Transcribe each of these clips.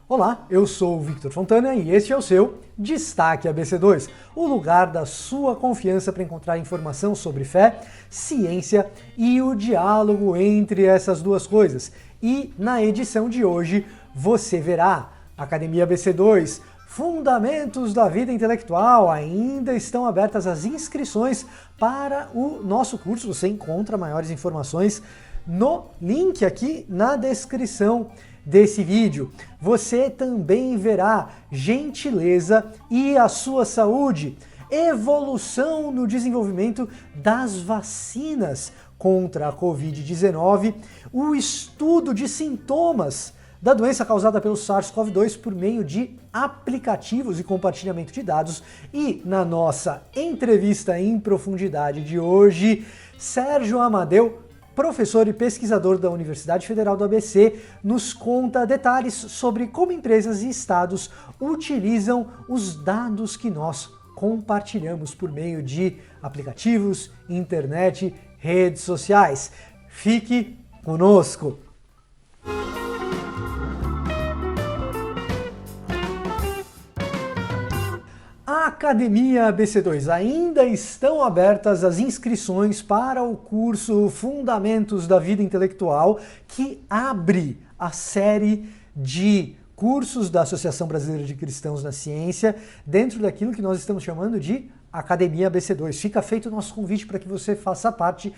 Olá, eu sou o Victor Fontana e este é o seu Destaque ABC2, o lugar da sua confiança para encontrar informação sobre fé, ciência e o diálogo entre essas duas coisas. E na edição de hoje você verá Academia ABC2, Fundamentos da Vida Intelectual. Ainda estão abertas as inscrições para o nosso curso. Você encontra maiores informações no link aqui na descrição desse vídeo. Você também verá Gentileza e a Sua Saúde, evolução no desenvolvimento das vacinas contra a Covid-19, o estudo de sintomas da doença causada pelo SARS-CoV-2 por meio de aplicativos e compartilhamento de dados. E na nossa entrevista em profundidade de hoje, Sérgio Amadeu, professor e pesquisador da Universidade Federal do ABC, nos conta detalhes sobre como empresas e estados utilizam os dados que nós compartilhamos por meio de aplicativos, internet, redes sociais. Fique conosco! Academia ABC2, ainda estão abertas as inscrições para o curso Fundamentos da Vida Intelectual, que abre a série de cursos da Associação Brasileira de Cristãos na Ciência, dentro daquilo que nós estamos chamando de Academia ABC2. Fica feito o nosso convite para que você faça parte.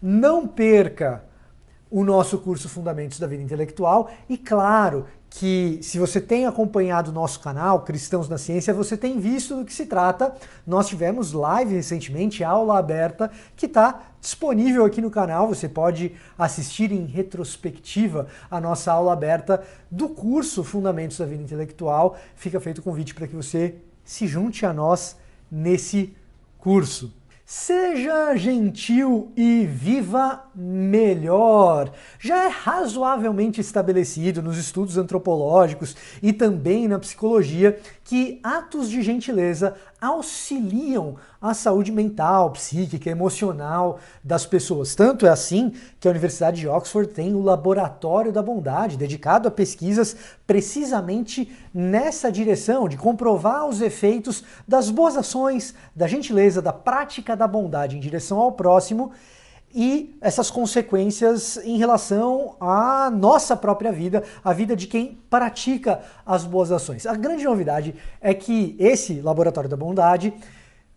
Não perca o nosso curso Fundamentos da Vida Intelectual e, claro, que se você tem acompanhado o nosso canal, Cristãos na Ciência, você tem visto do que se trata. Nós tivemos live recentemente, aula aberta, que está disponível aqui no canal. Você pode assistir em retrospectiva a nossa aula aberta do curso Fundamentos da Vida Intelectual. Fica feito o convite para que você se junte a nós nesse curso. Seja gentil e viva melhor. Já é razoavelmente estabelecido nos estudos antropológicos e também na psicologia que atos de gentileza auxiliam a saúde mental, psíquica, emocional das pessoas. Tanto é assim que a Universidade de Oxford tem o Laboratório da Bondade, dedicado a pesquisas precisamente nessa direção, de comprovar os efeitos das boas ações, da gentileza, da prática da bondade em direção ao próximo e essas consequências em relação à nossa própria vida, a vida de quem pratica as boas ações. A grande novidade é que esse Laboratório da Bondade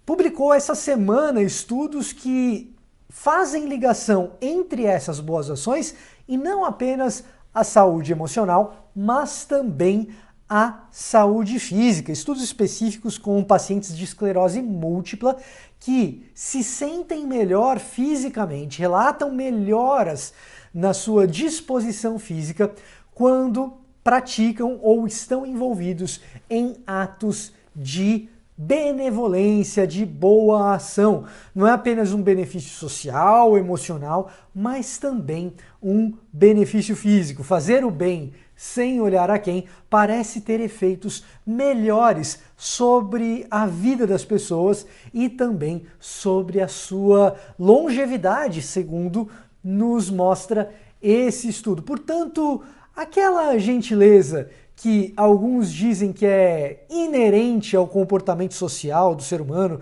publicou essa semana estudos que fazem ligação entre essas boas ações e não apenas a saúde emocional, mas também a saúde física. Estudos específicos com pacientes de esclerose múltipla que se sentem melhor fisicamente, relatam melhoras na sua disposição física quando praticam ou estão envolvidos em atos de benevolência, de boa ação. Não é apenas um benefício social, emocional, mas também um benefício físico. Fazer o bem sem olhar a quem parece ter efeitos melhores sobre a vida das pessoas e também sobre a sua longevidade, segundo nos mostra esse estudo. Portanto, aquela gentileza que alguns dizem que é inerente ao comportamento social do ser humano,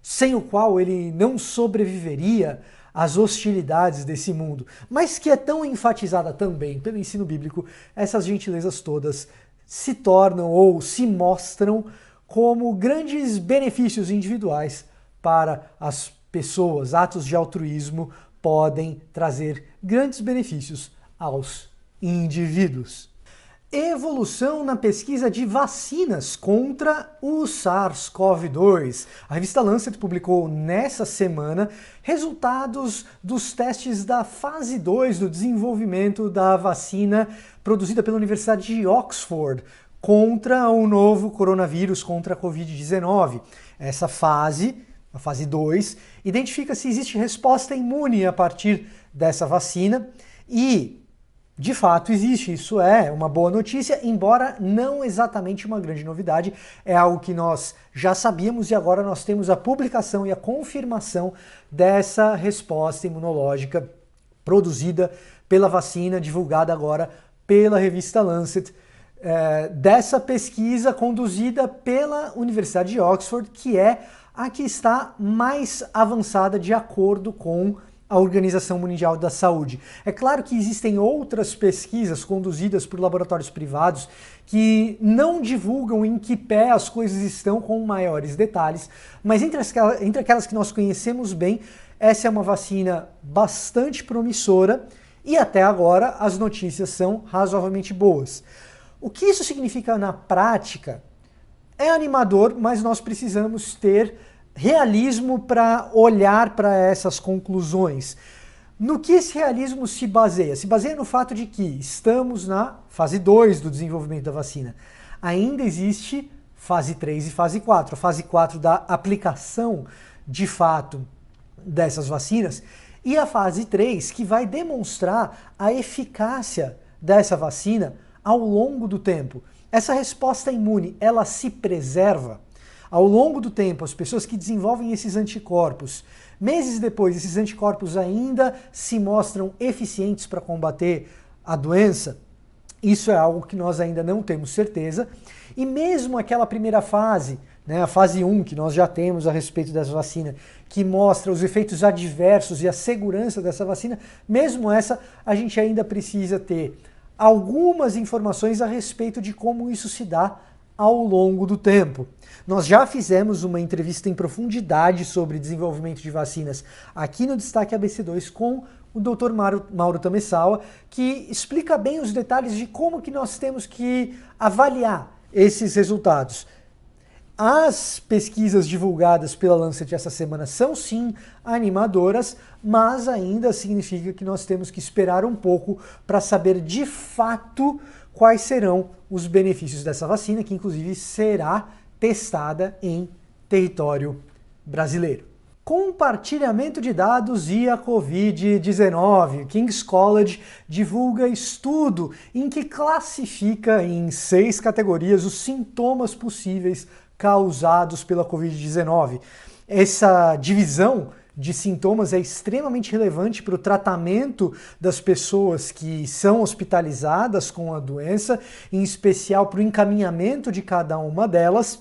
sem o qual ele não sobreviveria às hostilidades desse mundo, mas que é tão enfatizada também pelo ensino bíblico, essas gentilezas todas se tornam ou se mostram como grandes benefícios individuais para as pessoas. Atos de altruísmo podem trazer grandes benefícios aos indivíduos. Evolução na pesquisa de vacinas contra o SARS-CoV-2. A revista Lancet publicou nessa semana resultados dos testes da fase 2 do desenvolvimento da vacina produzida pela Universidade de Oxford contra o novo coronavírus, contra a Covid-19. Essa fase, a fase 2, identifica se existe resposta imune a partir dessa vacina e de fato existe, isso é uma boa notícia, embora não exatamente uma grande novidade, é algo que nós já sabíamos e agora nós temos a publicação e a confirmação dessa resposta imunológica produzida pela vacina, divulgada agora pela revista Lancet, dessa pesquisa conduzida pela Universidade de Oxford, que é a que está mais avançada de acordo com a Organização Mundial da Saúde. É claro que existem outras pesquisas conduzidas por laboratórios privados que não divulgam em que pé as coisas estão com maiores detalhes, mas entre aquelas que nós conhecemos bem, essa é uma vacina bastante promissora e até agora as notícias são razoavelmente boas. O que isso significa na prática é animador, mas nós precisamos ter realismo para olhar para essas conclusões. No que esse realismo se baseia? Se baseia no fato de que estamos na fase 2 do desenvolvimento da vacina. Ainda existe fase 3 e fase 4. A fase 4 da aplicação, de fato, dessas vacinas, e a fase 3 que vai demonstrar a eficácia dessa vacina ao longo do tempo. Essa resposta imune, ela se preserva? Ao longo do tempo, as pessoas que desenvolvem esses anticorpos, meses depois, esses anticorpos ainda se mostram eficientes para combater a doença? Isso é algo que nós ainda não temos certeza. E mesmo aquela primeira fase, né, a fase 1, que nós já temos a respeito dessa vacina, que mostra os efeitos adversos e a segurança dessa vacina, mesmo essa, a gente ainda precisa ter algumas informações a respeito de como isso se dá ao longo do tempo. Nós já fizemos uma entrevista em profundidade sobre desenvolvimento de vacinas aqui no Destaque ABC2 com o Dr. Mauro Tamesawa, que explica bem os detalhes de como que nós temos que avaliar esses resultados. As pesquisas divulgadas pela Lancet essa semana são sim animadoras, mas ainda significa que nós temos que esperar um pouco para saber de fato quais serão os benefícios dessa vacina, que inclusive será testada em território brasileiro. Compartilhamento de dados e a Covid-19. King's College divulga estudo em que classifica em 6 categorias os sintomas possíveis causados pela Covid-19. Essa divisão de sintomas é extremamente relevante para o tratamento das pessoas que são hospitalizadas com a doença, em especial para o encaminhamento de cada uma delas,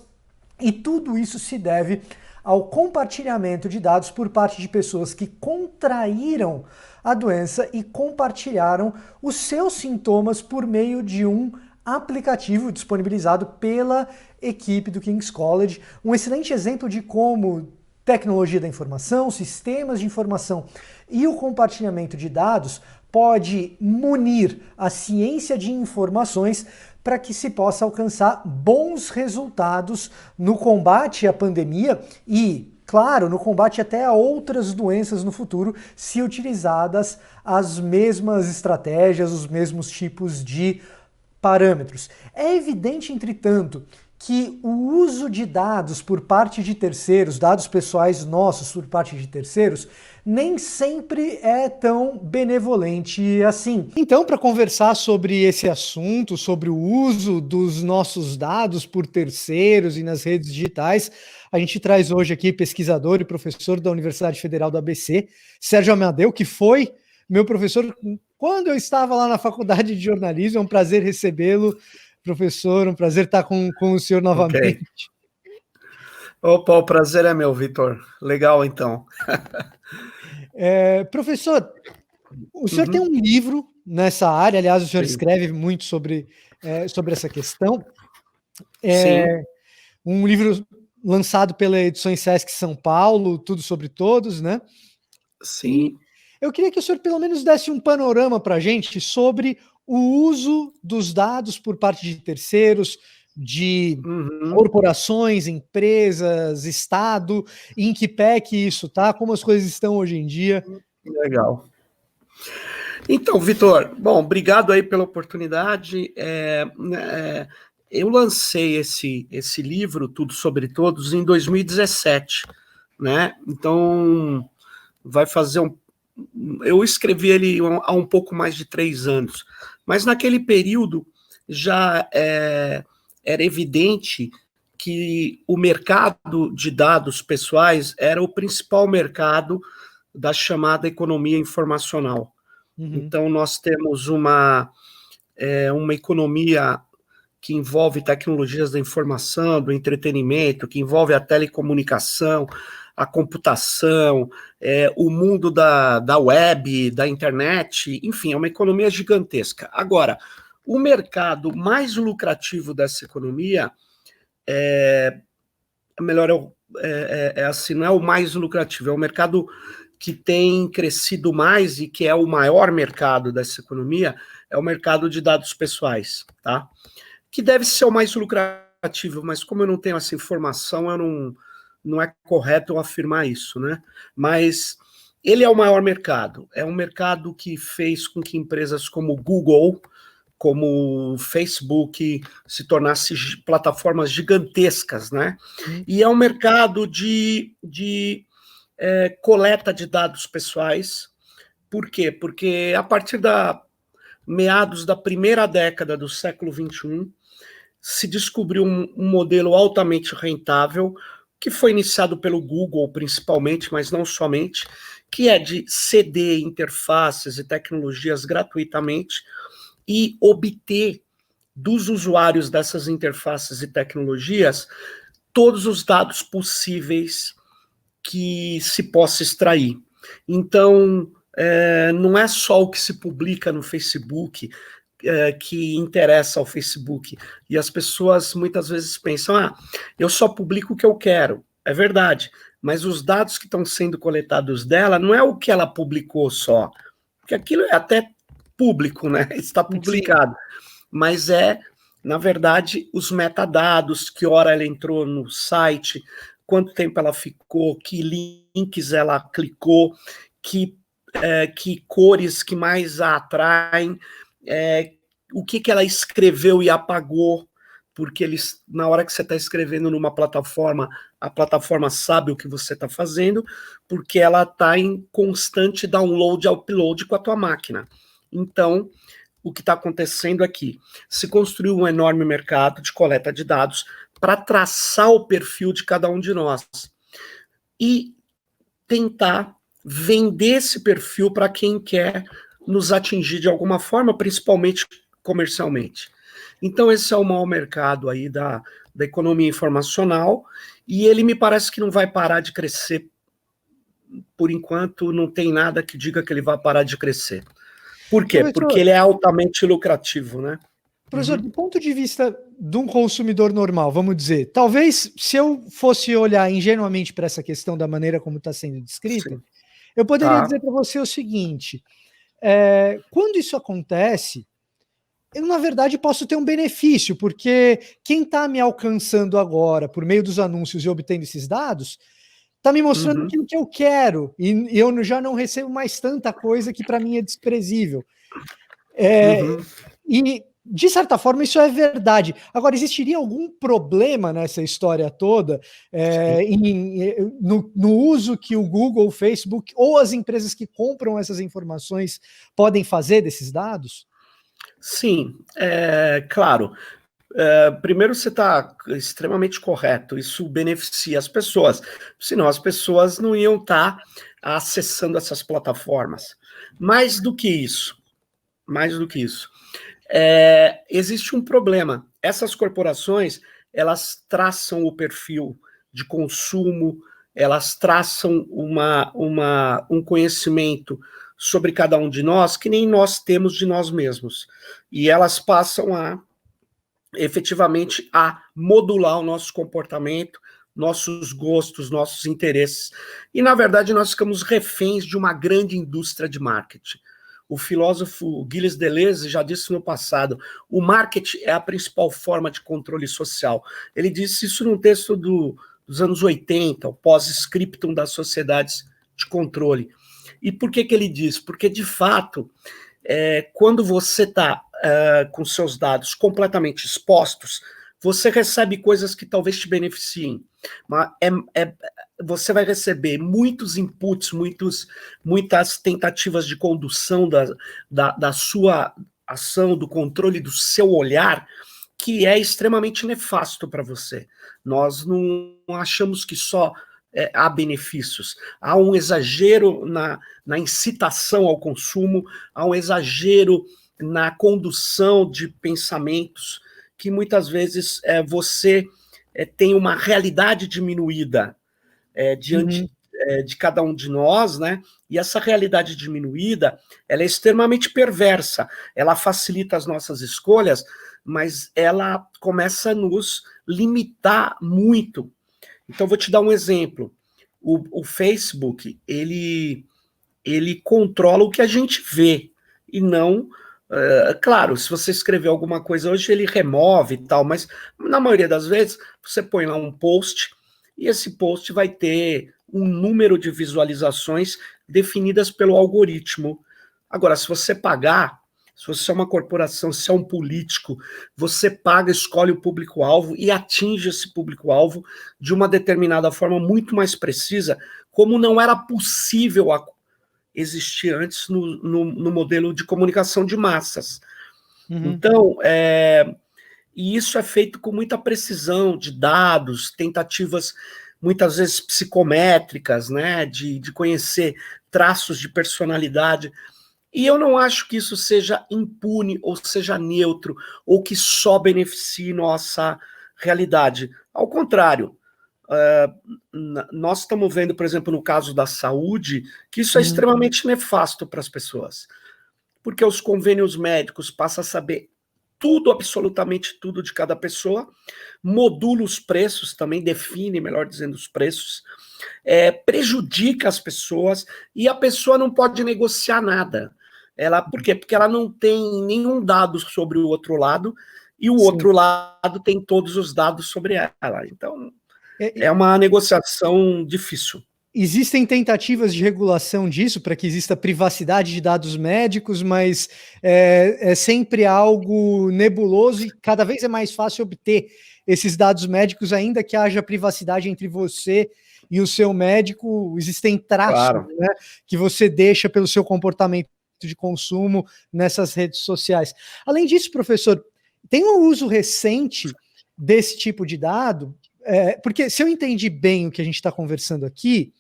e tudo isso se deve ao compartilhamento de dados por parte de pessoas que contraíram a doença e compartilharam os seus sintomas por meio de um aplicativo disponibilizado pela equipe do King's College. Um excelente exemplo de como tecnologia da informação, sistemas de informação e o compartilhamento de dados pode munir a ciência de informações para que se possa alcançar bons resultados no combate à pandemia e, claro, no combate até a outras doenças no futuro, se utilizadas as mesmas estratégias, os mesmos tipos de parâmetros. É evidente, entretanto, que o uso de dados por parte de terceiros, dados pessoais nossos por parte de terceiros, nem sempre é tão benevolente assim. Então, para conversar sobre esse assunto, sobre o uso dos nossos dados por terceiros e nas redes digitais, a gente traz hoje aqui pesquisador e professor da Universidade Federal do ABC, Sérgio Amadeu, que foi meu professor quando eu estava lá na faculdade de jornalismo. É um prazer recebê-lo, professor, um prazer estar com o senhor novamente. Okay. Opa, o prazer é meu, Vitor. Legal, então. Professor, o senhor tem um livro nessa área, aliás, o senhor escreve muito sobre essa questão. Sim. Um livro lançado pela Edições Sesc São Paulo, Tudo Sobre Todos, né? Sim. E eu queria que o senhor pelo menos desse um panorama para a gente sobre o uso dos dados por parte de terceiros, de corporações, empresas, Estado, em que pé que isso está, como as coisas estão hoje em dia. Legal. Então, Vitor, bom, obrigado aí pela oportunidade. Eu lancei esse livro, Tudo Sobre Todos, em 2017, né? Então, vai fazer eu escrevi ele há um pouco mais de 3 anos, mas naquele período já era evidente que o mercado de dados pessoais era o principal mercado da chamada economia informacional. Então, nós temos uma economia que envolve tecnologias da informação, do entretenimento, que envolve a telecomunicação, a computação, o mundo da web, da internet, enfim, é uma economia gigantesca. Agora, o mercado mais lucrativo dessa economia assim, não é o mais lucrativo, é o mercado que tem crescido mais e que é o maior mercado dessa economia, é o mercado de dados pessoais, tá? Que deve ser o mais lucrativo, mas como eu não tenho essa informação, não é correto eu afirmar isso, né? Mas ele é o maior mercado, é um mercado que fez com que empresas como Google, como Facebook, se tornassem plataformas gigantescas, né? E é um mercado de coleta de dados pessoais. Por quê? Porque a partir da meados da primeira década do século XXI, se descobriu um modelo altamente rentável, que foi iniciado pelo Google, principalmente, mas não somente, que é de ceder interfaces e tecnologias gratuitamente e obter dos usuários dessas interfaces e tecnologias todos os dados possíveis que se possa extrair. Então, não é só o que se publica no Facebook que interessa ao Facebook. E as pessoas muitas vezes pensam, eu só publico o que eu quero. É verdade, mas os dados que estão sendo coletados dela não é o que ela publicou só, porque aquilo é até público, né? Está publicado. Sim. Mas na verdade, os metadados, que hora ela entrou no site, quanto tempo ela ficou, que links ela clicou, que cores que mais a atraem, o que ela escreveu e apagou, porque na hora que você está escrevendo numa plataforma, a plataforma sabe o que você está fazendo, porque ela está em constante download e upload com a tua máquina. Então, o que está acontecendo aqui? Se construiu um enorme mercado de coleta de dados para traçar o perfil de cada um de nós e tentar vender esse perfil para quem quer nos atingir de alguma forma, principalmente comercialmente. Então, esse é o maior mercado aí da economia informacional, e ele me parece que não vai parar de crescer. Por enquanto, não tem nada que diga que ele vai parar de crescer. Por quê? Professor, porque ele é altamente lucrativo, né? Professor, do ponto de vista de um consumidor normal, vamos dizer, talvez se eu fosse olhar ingenuamente para essa questão da maneira como está sendo descrita, sim, eu poderia dizer para você o seguinte, quando isso acontece, eu, na verdade, posso ter um benefício, porque quem está me alcançando agora, por meio dos anúncios e obtendo esses dados, está me mostrando aquilo que eu quero, e eu já não recebo mais tanta coisa que para mim é desprezível. E, de certa forma, isso é verdade. Agora, existiria algum problema nessa história toda no uso que o Google, o Facebook ou as empresas que compram essas informações podem fazer desses dados? Sim, claro. Primeiro, você está extremamente correto, isso beneficia as pessoas, senão as pessoas não iam estar acessando essas plataformas. Mais do que isso, existe um problema. Essas corporações, elas traçam o perfil de consumo, elas traçam um conhecimento sobre cada um de nós que nem nós temos de nós mesmos. E elas passam efetivamente a modular o nosso comportamento, nossos gostos, nossos interesses. E, na verdade, nós ficamos reféns de uma grande indústria de marketing. O filósofo Gilles Deleuze já disse no passado, o marketing é a principal forma de controle social. Ele disse isso num texto dos anos 80, o pós-scriptum das sociedades de controle. E por que ele diz? Porque, de fato, quando você está com seus dados completamente expostos, você recebe coisas que talvez te beneficiem. Mas você vai receber muitos inputs, muitas tentativas de condução da sua ação, do controle do seu olhar, que é extremamente nefasto para você. Nós não achamos que só há benefícios. Há um exagero na incitação ao consumo, há um exagero na condução de pensamentos que muitas vezes você tem uma realidade diminuída diante de cada um de nós, né? E essa realidade diminuída, ela é extremamente perversa. Ela facilita as nossas escolhas, mas ela começa a nos limitar muito. Então, vou te dar um exemplo. O Facebook, ele controla o que a gente vê, e não... claro, se você escrever alguma coisa hoje, ele remove e tal, mas na maioria das vezes, você põe lá um post, e esse post vai ter um número de visualizações definidas pelo algoritmo. Agora, se você pagar, se você é uma corporação, se é um político, você paga, escolhe o público-alvo e atinge esse público-alvo de uma determinada forma muito mais precisa, como não era possível existir antes no modelo de comunicação de massas. Então, e isso é feito com muita precisão de dados, tentativas muitas vezes psicométricas, né, de conhecer traços de personalidade. E eu não acho que isso seja impune, ou seja neutro, ou que só beneficie nossa realidade. Ao contrário, nós estamos vendo, por exemplo, no caso da saúde, que isso é extremamente nefasto para as pessoas. Porque os convênios médicos passam a saber tudo, absolutamente tudo de cada pessoa, modula os preços também, define, melhor dizendo, os preços, prejudica as pessoas, e a pessoa não pode negociar nada. Por quê? Porque ela não tem nenhum dado sobre o outro lado, e o outro lado tem todos os dados sobre ela. Então, é uma negociação difícil. Existem tentativas de regulação disso para que exista privacidade de dados médicos, mas é sempre algo nebuloso e cada vez é mais fácil obter esses dados médicos, ainda que haja privacidade entre você e o seu médico. Existem traços, claro, né, que você deixa pelo seu comportamento de consumo nessas redes sociais. Além disso, professor, tem um uso recente desse tipo de dado, porque se eu entendi bem o que a gente está conversando aqui,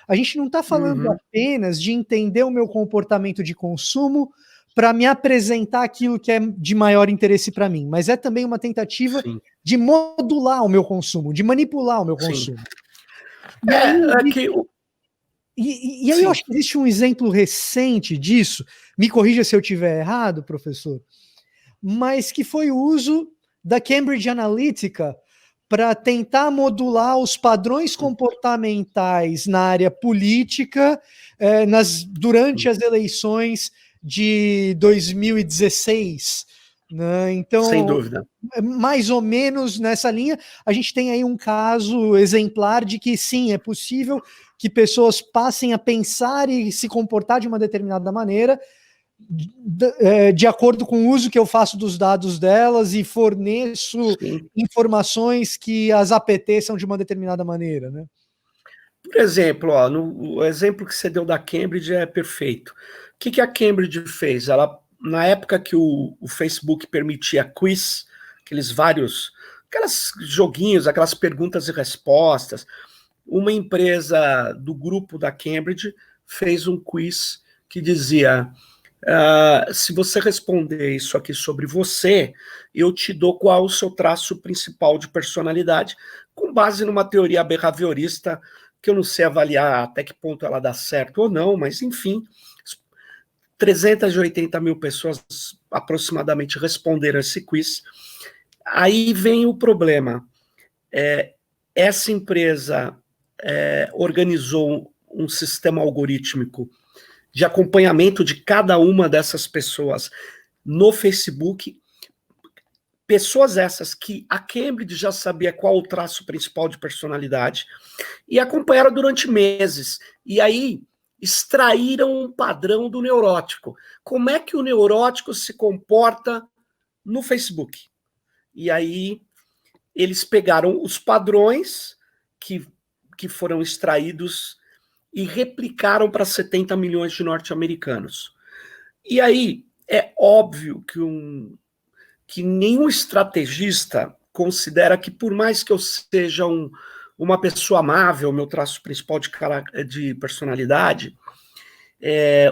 a gente não está falando apenas de entender o meu comportamento de consumo para me apresentar aquilo que é de maior interesse para mim, mas é também uma tentativa de modular o meu consumo, de manipular o meu consumo. E aí eu acho que existe um exemplo recente disso, me corrija se eu estiver errado, professor, mas que foi o uso da Cambridge Analytica para tentar modular os padrões comportamentais na área política durante as eleições de 2016. Né? Então, sem dúvida, mais ou menos nessa linha, a gente tem aí um caso exemplar de que sim, é possível que pessoas passem a pensar e se comportar de uma determinada maneira de acordo com o uso que eu faço dos dados delas e forneço informações que as apeteçam de uma determinada maneira, né? Por exemplo, o exemplo que você deu da Cambridge é perfeito. O que a Cambridge fez? Ela, na época que o Facebook permitia quiz, aqueles joguinhos, aquelas perguntas e respostas, uma empresa do grupo da Cambridge fez um quiz que dizia: se você responder isso aqui sobre você, eu te dou qual o seu traço principal de personalidade, com base numa teoria behaviorista, que eu não sei avaliar até que ponto ela dá certo ou não, mas enfim, 380 mil pessoas aproximadamente responderam esse quiz. Aí vem o problema. Essa empresa organizou um sistema algorítmico de acompanhamento de cada uma dessas pessoas no Facebook, pessoas essas que a Cambridge já sabia qual o traço principal de personalidade, e acompanharam durante meses, e aí extraíram um padrão do neurótico. Como é que o neurótico se comporta no Facebook? E aí eles pegaram os padrões que foram extraídos e replicaram para 70 milhões de norte-americanos. E aí, é óbvio que nenhum estrategista considera que, por mais que eu seja uma pessoa amável, meu traço principal de personalidade,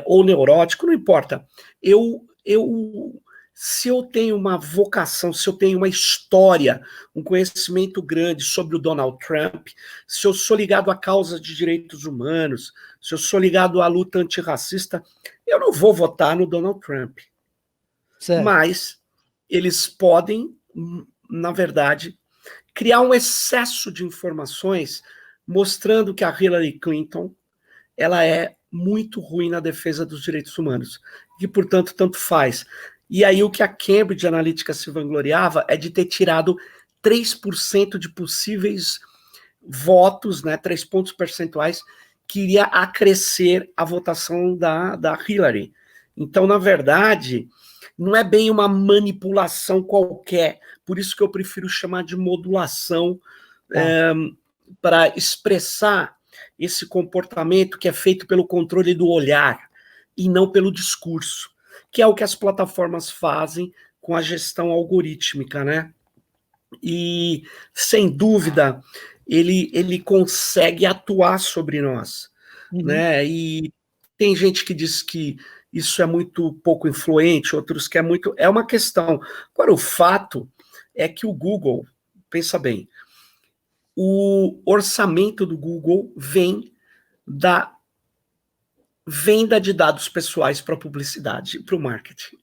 ou neurótico, não importa, eu se eu tenho uma vocação, se eu tenho uma história, um conhecimento grande sobre o Donald Trump, se eu sou ligado à causa de direitos humanos, se eu sou ligado à luta antirracista, eu não vou votar no Donald Trump. Certo. Mas eles podem, na verdade, criar um excesso de informações mostrando que a Hillary Clinton ela é muito ruim na defesa dos direitos humanos, e, portanto, tanto faz. E aí o que a Cambridge Analytica se vangloriava é de ter tirado 3% de possíveis votos, né, 3 pontos percentuais, que iria acrescer a votação da Hillary. Então, na verdade, não é bem uma manipulação qualquer, por isso que eu prefiro chamar de modulação, para expressar esse comportamento que é feito pelo controle do olhar e não pelo discurso, que é o que as plataformas fazem com a gestão algorítmica, né? E, sem dúvida, ele consegue atuar sobre nós, né? E tem gente que diz que isso é muito pouco influente, outros que é muito... É uma questão. Agora, o fato é que o Google, pensa bem, o orçamento do Google vem da venda de dados pessoais para publicidade, para o marketing.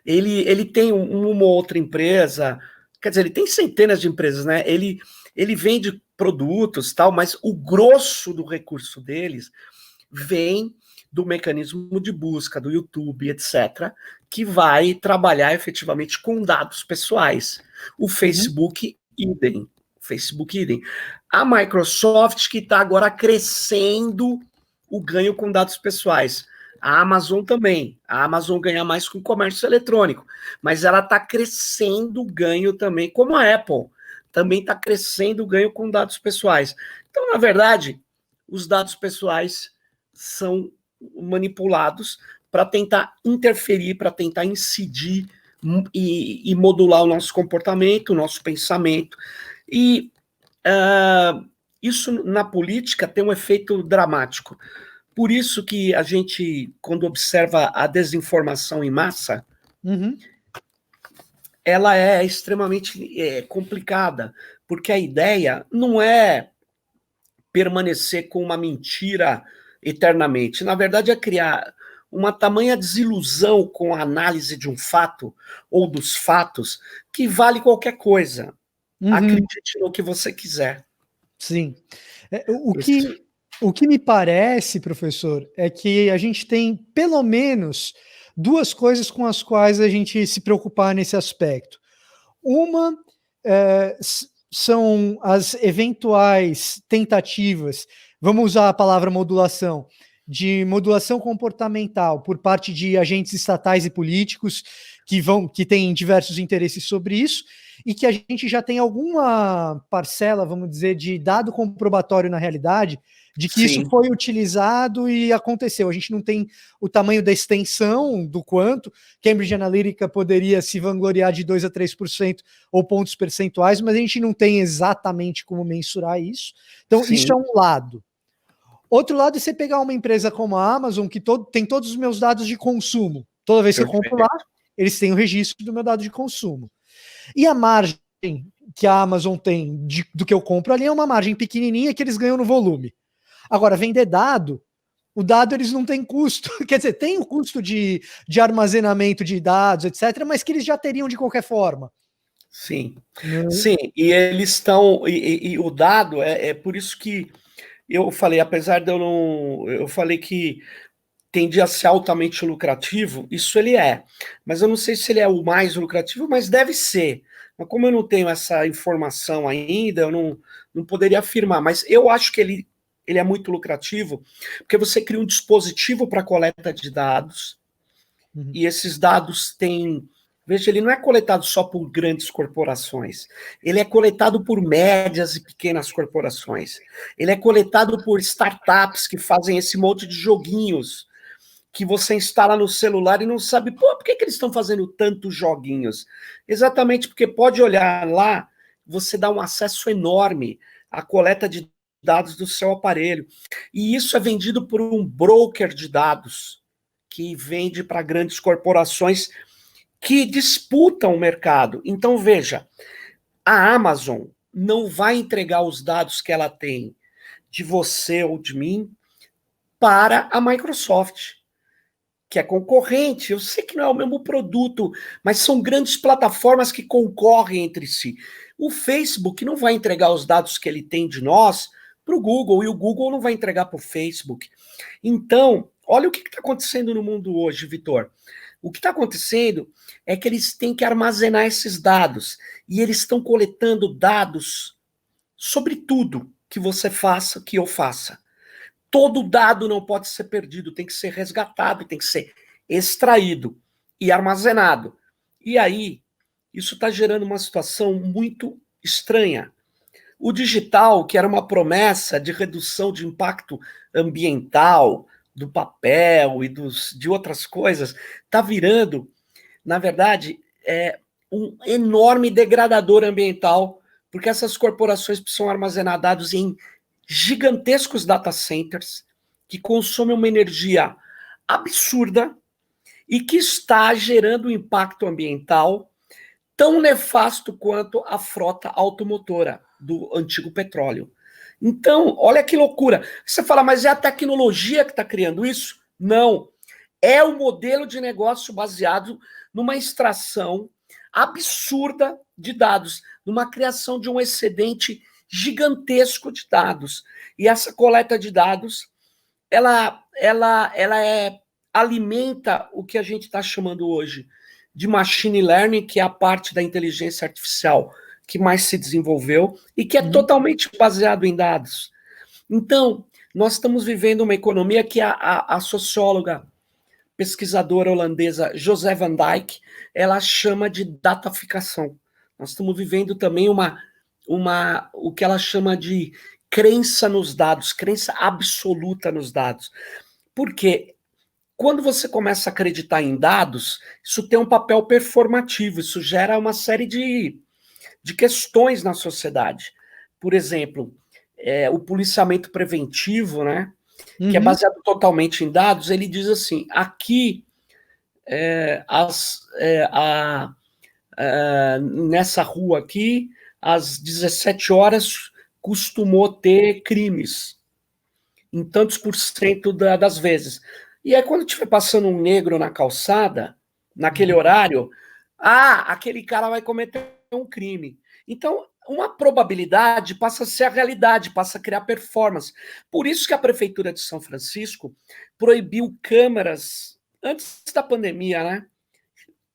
Ele tem uma ou outra empresa, quer dizer, ele tem centenas de empresas, né? Ele vende produtos, tal, mas o grosso do recurso deles vem do mecanismo de busca, do YouTube, etc., que vai trabalhar efetivamente com dados pessoais. O Facebook, idem. Facebook, idem. A Microsoft, que está agora crescendo o ganho com dados pessoais. A Amazon também. A Amazon ganha mais com comércio eletrônico, mas ela está crescendo o ganho também, como a Apple. Também está crescendo o ganho com dados pessoais. Então, na verdade, os dados pessoais são manipulados para tentar interferir, para tentar incidir e modular o nosso comportamento, o nosso pensamento. E isso na política tem um efeito dramático. Por isso que a gente, quando observa a desinformação em massa, ela é extremamente complicada, porque a ideia não é permanecer com uma mentira eternamente. Na verdade, é criar uma tamanha desilusão com a análise de um fato ou dos fatos que vale qualquer coisa. Acredite no que você quiser. Sim. O que me parece, professor, é que a gente tem pelo menos duas coisas com as quais a gente se preocupar nesse aspecto. Uma são as eventuais tentativas, vamos usar a palavra modulação, de modulação comportamental por parte de agentes estatais e políticos que têm diversos interesses sobre isso, e que a gente já tem alguma parcela, vamos dizer, de dado comprobatório na realidade, de que isso foi utilizado e aconteceu. A gente não tem o tamanho da extensão do quanto. Cambridge Analytica poderia se vangloriar de 2 a 3% ou pontos percentuais, mas a gente não tem exatamente como mensurar isso. Então, isso é um lado. Outro lado é você pegar uma empresa como a Amazon, que tem todos os meus dados de consumo. Toda vez que eu compro lá, eles têm o registro do meu dado de consumo. E a margem que a Amazon tem do que eu compro ali é uma margem pequenininha que eles ganham no volume. Agora, vender dado, o dado eles não têm custo. Quer dizer, tem o custo de armazenamento de dados, etc., mas que eles já teriam de qualquer forma. Sim, sim, e eles estão... E o dado, é por isso que eu falei, apesar de eu não... Eu falei que tendia a ser altamente lucrativo, isso ele é. Mas eu não sei se ele é o mais lucrativo, mas deve ser. Mas como eu não tenho essa informação ainda, eu não poderia afirmar. Mas eu acho que ele é muito lucrativo, porque você cria um dispositivo para coleta de dados, e esses dados têm... Veja, ele não é coletado só por grandes corporações, ele é coletado por médias e pequenas corporações, ele é coletado por startups que fazem esse monte de joguinhos, que você instala no celular e não sabe, por que eles estão fazendo tantos joguinhos? Exatamente porque pode olhar lá, você dá um acesso enorme à coleta de dados do seu aparelho. E isso é vendido por um broker de dados, que vende para grandes corporações que disputam o mercado. Então, veja, a Amazon não vai entregar os dados que ela tem de você ou de mim para a Microsoft, que é concorrente. Eu sei que não é o mesmo produto, mas são grandes plataformas que concorrem entre si. O Facebook não vai entregar os dados que ele tem de nós para o Google, e o Google não vai entregar para o Facebook. Então, olha o que está acontecendo no mundo hoje, Vitor. O que está acontecendo é que eles têm que armazenar esses dados, e eles estão coletando dados sobre tudo que você faça, que eu faça. Todo dado não pode ser perdido, tem que ser resgatado, tem que ser extraído e armazenado. E aí, isso está gerando uma situação muito estranha. O digital, que era uma promessa de redução de impacto ambiental, do papel e de outras coisas, está virando, na verdade, um enorme degradador ambiental, porque essas corporações precisam armazenar dados em gigantescos data centers que consomem uma energia absurda e que está gerando um impacto ambiental tão nefasto quanto a frota automotora do antigo petróleo. Então, olha que loucura. Você fala, mas é a tecnologia que está criando isso? Não. É o modelo de negócio baseado numa extração absurda de dados, numa criação de um excedente gigantesco de dados. E essa coleta de dados, ela alimenta o que a gente está chamando hoje de machine learning, que é a parte da inteligência artificial que mais se desenvolveu e que é totalmente baseado em dados. Então, nós estamos vivendo uma economia que a socióloga, pesquisadora holandesa José van Dijk, ela chama de dataficação. Nós estamos vivendo também o que ela chama de crença nos dados, crença absoluta nos dados. Por quê? Quando você começa a acreditar em dados, isso tem um papel performativo, isso gera uma série de questões na sociedade. Por exemplo, o policiamento preventivo, né, que é baseado totalmente em dados, ele diz assim, aqui, nessa rua aqui, às 17 horas, costumou ter crimes, em tantos por cento das vezes. E aí, quando estiver passando um negro na calçada, naquele horário, aquele cara vai cometer um crime. Então, uma probabilidade passa a ser a realidade, passa a criar performance. Por isso que a Prefeitura de São Francisco proibiu câmeras, antes da pandemia, né?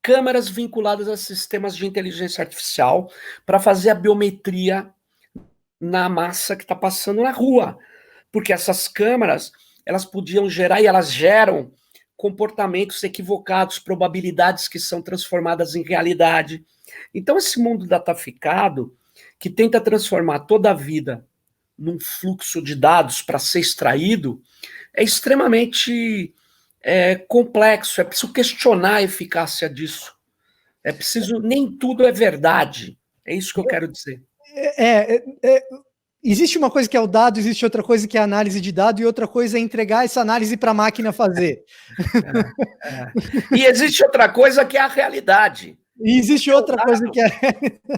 Câmeras vinculadas a sistemas de inteligência artificial para fazer a biometria na massa que está passando na rua. Porque essas câmeras, elas podiam gerar, e elas geram, comportamentos equivocados, probabilidades que são transformadas em realidade. Então, esse mundo dataficado, que tenta transformar toda a vida num fluxo de dados para ser extraído, é extremamente complexo. É preciso questionar a eficácia disso. É preciso, nem tudo é verdade. É isso que eu quero dizer. Existe uma coisa que é o dado, existe outra coisa que é a análise de dado, e outra coisa é entregar essa análise para a máquina fazer. E existe outra coisa que é a realidade. E existe outra coisa que é...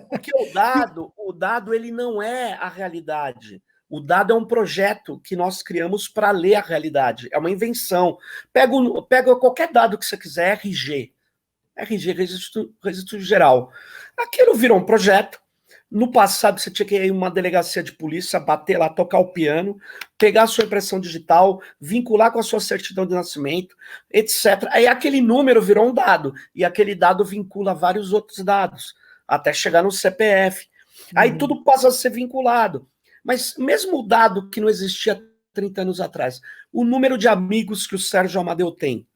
Porque o dado ele não é a realidade. O dado é um projeto que nós criamos para ler a realidade. É uma invenção. Pega qualquer dado que você quiser, RG, registro geral. Aquilo virou um projeto. No passado, você tinha que ir em uma delegacia de polícia, bater lá, tocar o piano, pegar a sua impressão digital, vincular com a sua certidão de nascimento, etc. Aí aquele número virou um dado, e aquele dado vincula vários outros dados, até chegar no CPF. Aí tudo passa a ser vinculado. Mas mesmo o dado que não existia 30 anos atrás, o número de amigos que o Sérgio Amadeu tem,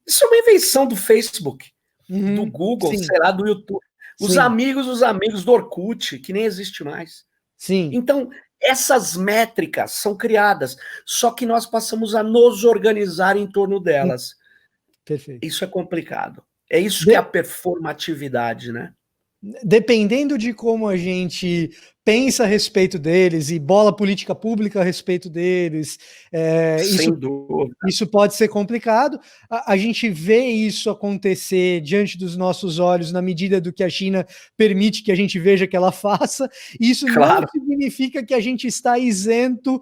isso é uma invenção do Facebook, do Google, sim. sei lá, do YouTube. Os amigos do Orkut, que nem existe mais. Sim. Então, essas métricas são criadas, só que nós passamos a nos organizar em torno delas. Perfeito. Isso é complicado. É isso que é a performatividade, né? dependendo de como a gente pensa a respeito deles e bola política pública a respeito deles, Sem dúvida. isso pode ser complicado. A gente vê isso acontecer diante dos nossos olhos na medida do que a China permite que a gente veja que ela faça. Isso Claro. não significa que a gente está isento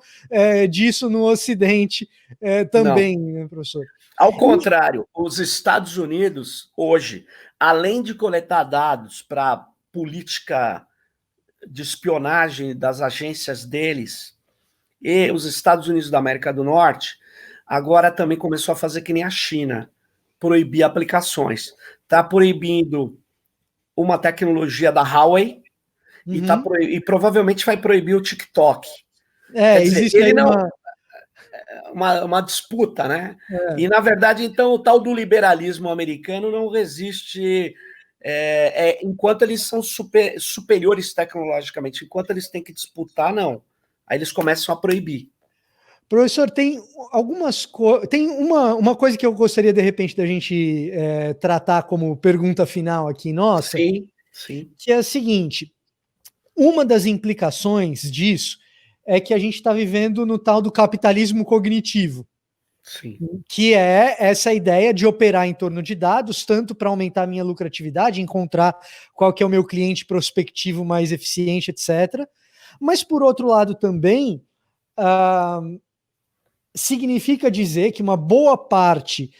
disso no Ocidente também, né, professor? Ao contrário, os Estados Unidos, hoje, além de coletar dados para política de espionagem das agências deles, e os Estados Unidos da América do Norte, agora também começou a fazer que nem a China, proibir aplicações. Está proibindo uma tecnologia da Huawei e provavelmente vai proibir o TikTok. Quer dizer, existe ele aí não... Uma disputa, né? E, na verdade, então, o tal do liberalismo americano não resiste enquanto eles são superiores tecnologicamente, enquanto eles têm que disputar, não. Aí eles começam a proibir. Professor, tem algumas coisas. Tem uma coisa que eu gostaria, de repente, da gente tratar como pergunta final aqui, nossa, Sim, sim. que é a seguinte: uma das implicações disso é que a gente está vivendo no tal do capitalismo cognitivo. Sim. Que é essa ideia de operar em torno de dados, tanto para aumentar a minha lucratividade, encontrar qual que é o meu cliente prospectivo mais eficiente, etc. Mas, por outro lado, também significa dizer que uma boa parte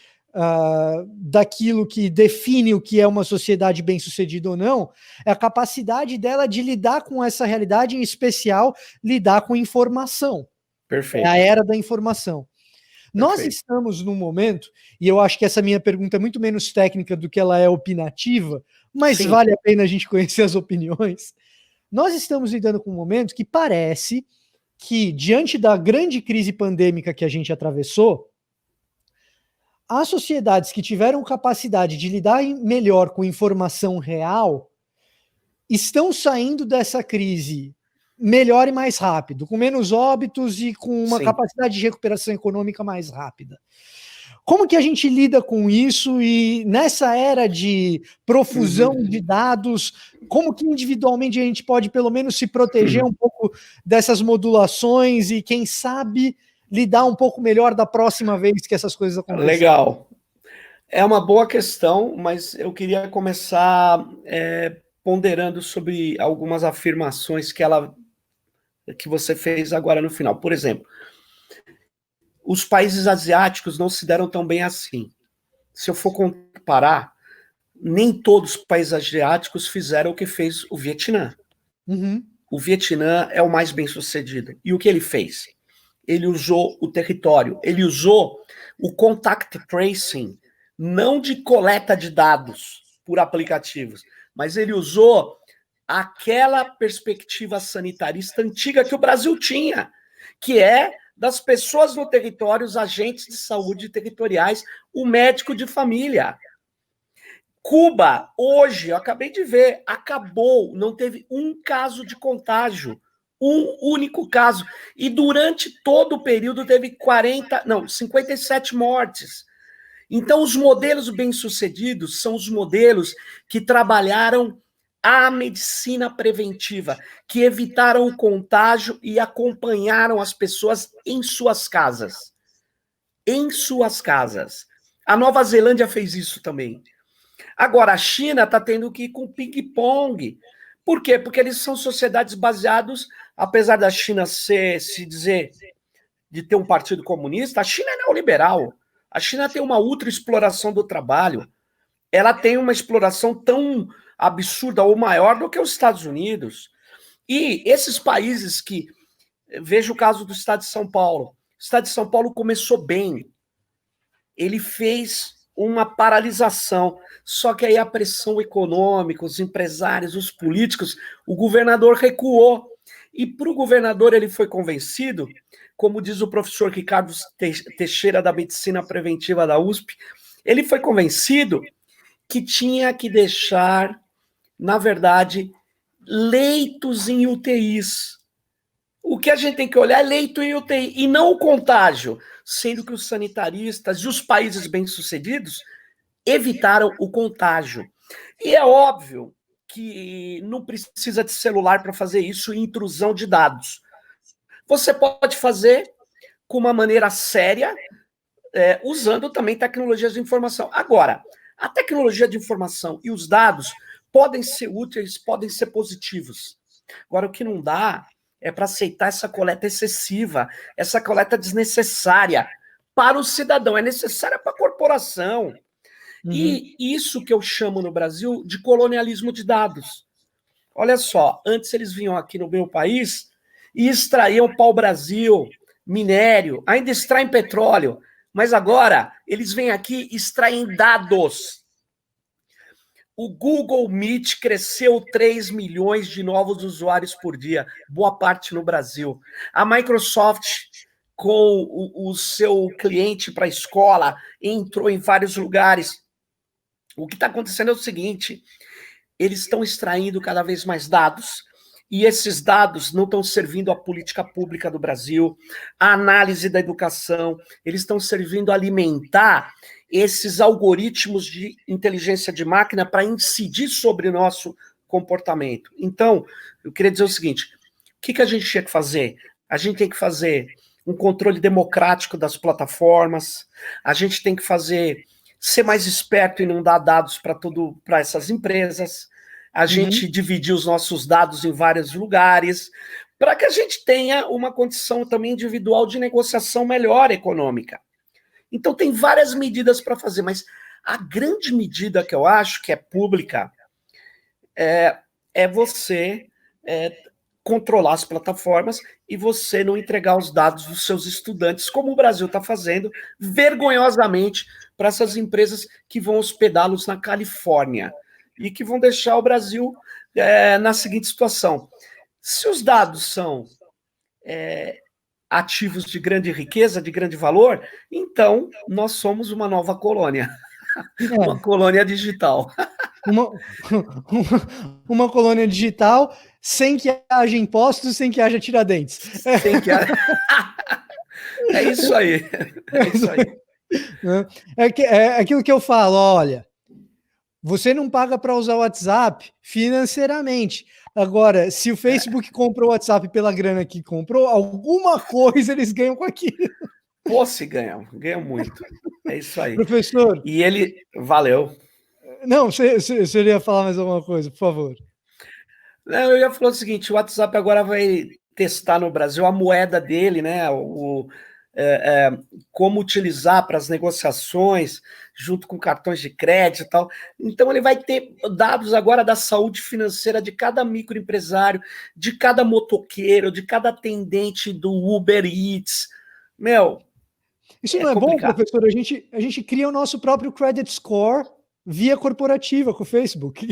daquilo que define o que é uma sociedade bem-sucedida ou não é a capacidade dela de lidar com essa realidade, em especial, lidar com informação. Perfeito. É a era da informação. Nós Perfeito. estamos num momento, e eu acho que essa minha pergunta é muito menos técnica do que ela é opinativa, mas Sim. vale a pena a gente conhecer as opiniões. Nós estamos lidando com um momento que parece que, diante da grande crise pandêmica que a gente atravessou, as sociedades que tiveram capacidade de lidar melhor com informação real estão saindo dessa crise melhor e mais rápido, com menos óbitos e com uma capacidade de recuperação econômica mais rápida. Como que a gente lida com isso e nessa era de profusão de dados, como que individualmente a gente pode pelo menos se proteger um pouco dessas modulações e quem sabe lidar um pouco melhor da próxima vez que essas coisas acontecerem? Legal. É uma boa questão, mas eu queria começar ponderando sobre algumas afirmações que você fez agora no final. Por exemplo, os países asiáticos não se deram tão bem assim. Se eu for comparar, nem todos os países asiáticos fizeram o que fez o Vietnã. O Vietnã é o mais bem-sucedido. E o que ele fez? Ele usou o território, ele usou o contact tracing, não de coleta de dados por aplicativos, mas ele usou aquela perspectiva sanitarista antiga que o Brasil tinha, que é das pessoas no território, os agentes de saúde territoriais, o médico de família. Cuba, hoje, eu acabei de ver, acabou, não teve um caso de contágio, um único caso. E durante todo o período teve 57 mortes. Então, os modelos bem-sucedidos são os modelos que trabalharam a medicina preventiva, que evitaram o contágio e acompanharam as pessoas em suas casas. Em suas casas. A Nova Zelândia fez isso também. Agora, a China está tendo que ir com ping-pong. Por quê? Porque eles são sociedades baseadas, apesar da China se dizer de ter um partido comunista, a China é neoliberal. A China tem uma ultra exploração do trabalho. Ela tem uma exploração tão absurda ou maior do que os Estados Unidos. E esses países que... Veja o caso do Estado de São Paulo. O Estado de São Paulo começou bem. Ele fez uma paralisação. Só que aí a pressão econômica, os empresários, os políticos, o governador recuou. E para o governador ele foi convencido, como diz o professor Ricardo Teixeira, da Medicina Preventiva da USP, ele foi convencido que tinha que deixar, na verdade, leitos em UTIs. O que a gente tem que olhar é leito em UTI, e não o contágio, sendo que os sanitaristas e os países bem-sucedidos evitaram o contágio. E é óbvio que não precisa de celular para fazer isso, intrusão de dados. Você pode fazer com uma maneira séria, usando também tecnologias de informação. Agora, a tecnologia de informação e os dados podem ser úteis, podem ser positivos. Agora, o que não dá é para aceitar essa coleta excessiva, essa coleta desnecessária para o cidadão, é necessária para a corporação. E isso que eu chamo no Brasil de colonialismo de dados. Olha só, antes eles vinham aqui no meu país e extraíam pau-brasil, minério, ainda extraem petróleo, mas agora eles vêm aqui e extraem dados. O Google Meet cresceu 3 milhões de novos usuários por dia, boa parte no Brasil. A Microsoft, com o seu cliente para a escola, entrou em vários lugares. O que está acontecendo é o seguinte, eles estão extraindo cada vez mais dados, e esses dados não estão servindo à política pública do Brasil, à análise da educação, eles estão servindo a alimentar esses algoritmos de inteligência de máquina para incidir sobre o nosso comportamento. Então, eu queria dizer o seguinte, o que a gente tinha que fazer? A gente tem que fazer um controle democrático das plataformas, a gente tem que ser mais esperto e não dar dados para essas empresas, a gente dividir os nossos dados em vários lugares, para que a gente tenha uma condição também individual de negociação melhor econômica. Então, tem várias medidas para fazer, mas a grande medida que eu acho que é pública é você controlar as plataformas e você não entregar os dados dos seus estudantes, como o Brasil está fazendo, vergonhosamente, para essas empresas que vão hospedá-los na Califórnia e que vão deixar o Brasil na seguinte situação. Se os dados são ativos de grande riqueza, de grande valor, então nós somos uma nova colônia. Uma colônia digital. Uma colônia digital sem que haja impostos, sem que haja Tiradentes. Sem que haja... É isso aí. É isso aí. É aquilo que eu falo, olha, você não paga para usar o WhatsApp financeiramente. Agora, se o Facebook comprou o WhatsApp pela grana que comprou, alguma coisa eles ganham com aquilo. Pô, se ganham muito. É isso aí. Professor. E ele... Valeu. Não, você ia falar mais alguma coisa, por favor. Não, eu ia falar o seguinte, o WhatsApp agora vai testar no Brasil a moeda dele, né? Como utilizar para as negociações, junto com cartões de crédito e tal. Então, ele vai ter dados agora da saúde financeira de cada microempresário, de cada motoqueiro, de cada atendente do Uber Eats. Isso não é complicado. Bom, professor? A gente cria o nosso próprio credit score via corporativa com o Facebook.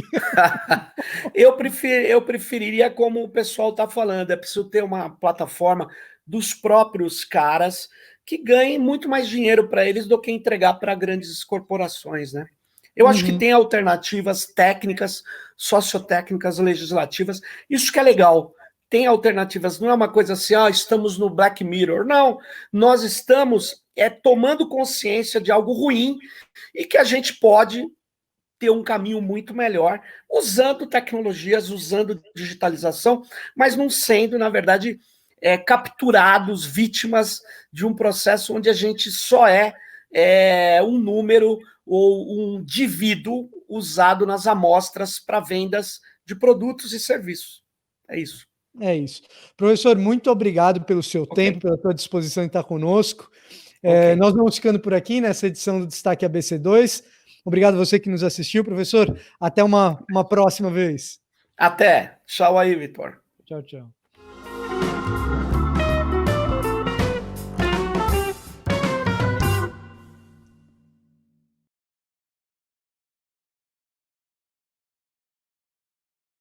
Eu preferiria, como o pessoal está falando, é preciso ter uma plataforma dos próprios caras que ganhem muito mais dinheiro para eles do que entregar para grandes corporações, né? Eu acho que tem alternativas técnicas, sociotécnicas, legislativas, isso que é legal. Tem alternativas, não é uma coisa assim, estamos no Black Mirror. Não, nós estamos tomando consciência de algo ruim e que a gente pode ter um caminho muito melhor, usando tecnologias, usando digitalização, mas não sendo, na verdade, capturados, vítimas de um processo onde a gente só é um número ou um indivíduo usado nas amostras para vendas de produtos e serviços. É isso. É isso. Professor, muito obrigado pelo seu tempo, pela sua disposição em estar conosco. Nós vamos ficando por aqui nessa edição do Destaque ABC2. Obrigado a você que nos assistiu, professor. Até uma próxima vez. Até. Tchau aí, Vitor. Tchau, tchau.